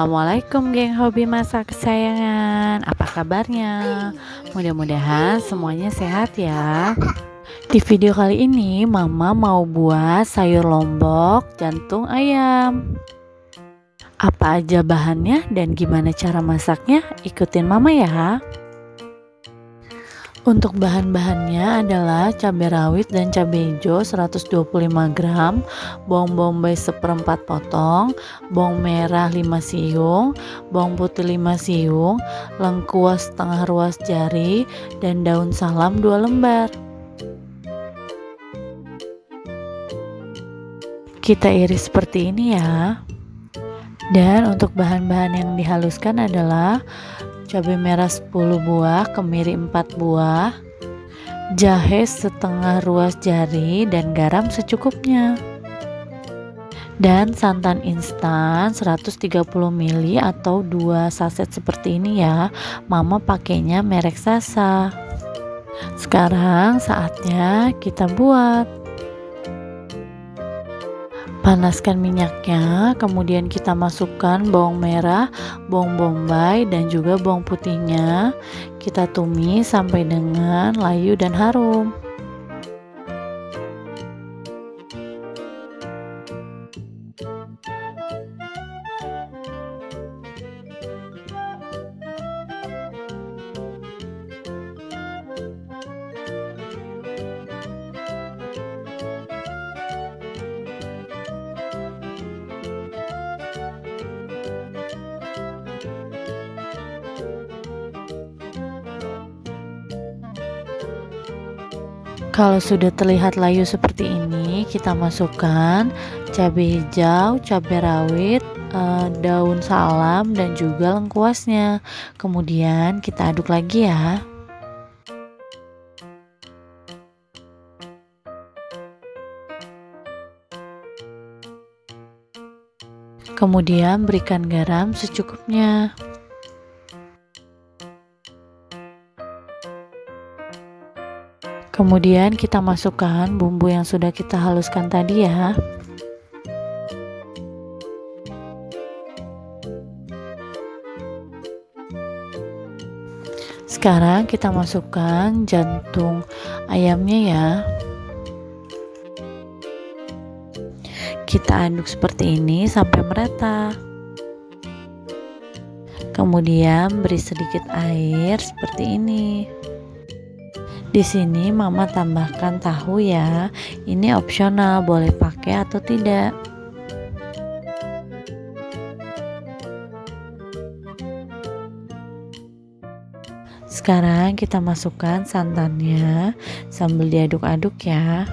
Assalamualaikum geng hobi masak kesayangan. Apa kabarnya? Mudah-mudahan semuanya sehat ya. Di video kali ini Mama mau buat sayur lombok jantung ayam. Apa aja bahannya dan gimana cara masaknya? Ikutin Mama ya. Untuk bahan-bahannya adalah cabai rawit dan cabai hijau 125 gram, bawang bombay seperempat potong, bawang merah 5 siung, bawang putih 5 siung, lengkuas setengah ruas jari, dan daun salam 2 lembar. Kita iris seperti ini ya. Dan untuk bahan-bahan yang dihaluskan adalah cabai merah 10 buah, kemiri 4 buah, jahe setengah ruas jari, dan garam secukupnya. Dan santan instan 130 ml atau 2 saset seperti ini ya. Mama pakainya merek Sasa. Sekarang saatnya kita buat. Panaskan minyaknya, kemudian kita masukkan bawang merah, bawang bombay, dan juga bawang putihnya. Kita tumis sampai dengan layu dan harum. Kalau sudah terlihat layu seperti ini, kita masukkan cabai hijau, cabai rawit, daun salam, dan juga lengkuasnya. Kemudian kita aduk lagi ya. Kemudian berikan garam secukupnya. Kemudian kita masukkan bumbu yang sudah kita haluskan tadi ya. Sekarang kita masukkan jantung ayamnya ya. Kita aduk seperti ini sampai merata. Kemudian beri sedikit air seperti ini. Di sini Mama tambahkan tahu ya. Ini opsional, boleh pakai atau tidak. Sekarang kita masukkan santannya sambil diaduk-aduk ya.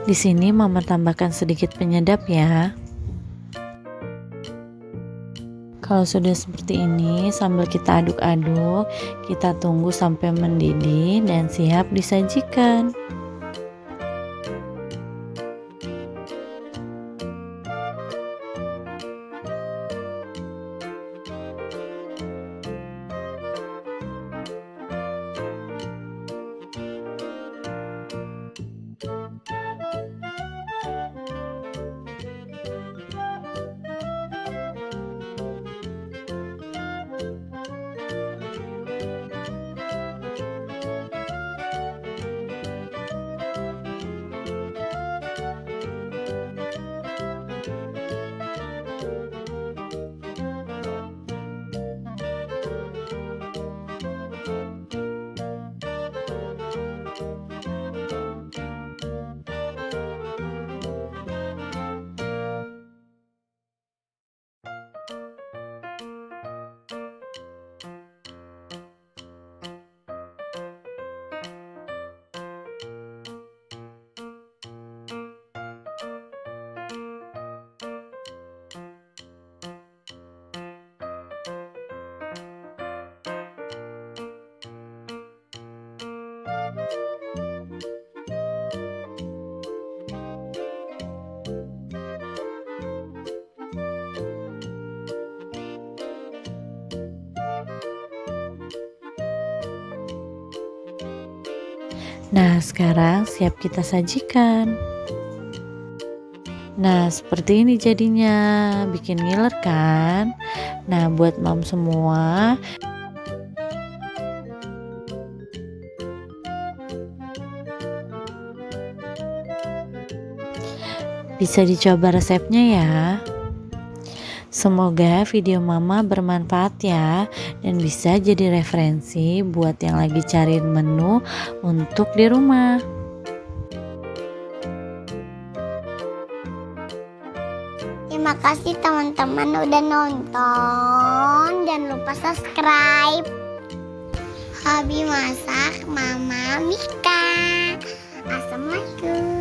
Di sini Mama tambahkan sedikit penyedap ya. Kalau sudah seperti ini, sambil kita aduk-aduk, kita tunggu sampai mendidih dan siap disajikan. Nah, sekarang siap kita sajikan. Nah, seperti ini jadinya, bikin ngiler kan? Nah, buat mom semua, bisa dicoba resepnya ya. Semoga video mama bermanfaat ya, dan bisa jadi referensi buat yang lagi cari menu untuk di rumah. Terima kasih teman-teman udah nonton. Jangan lupa subscribe. Hobi masak Mama Mika. Assalamualaikum.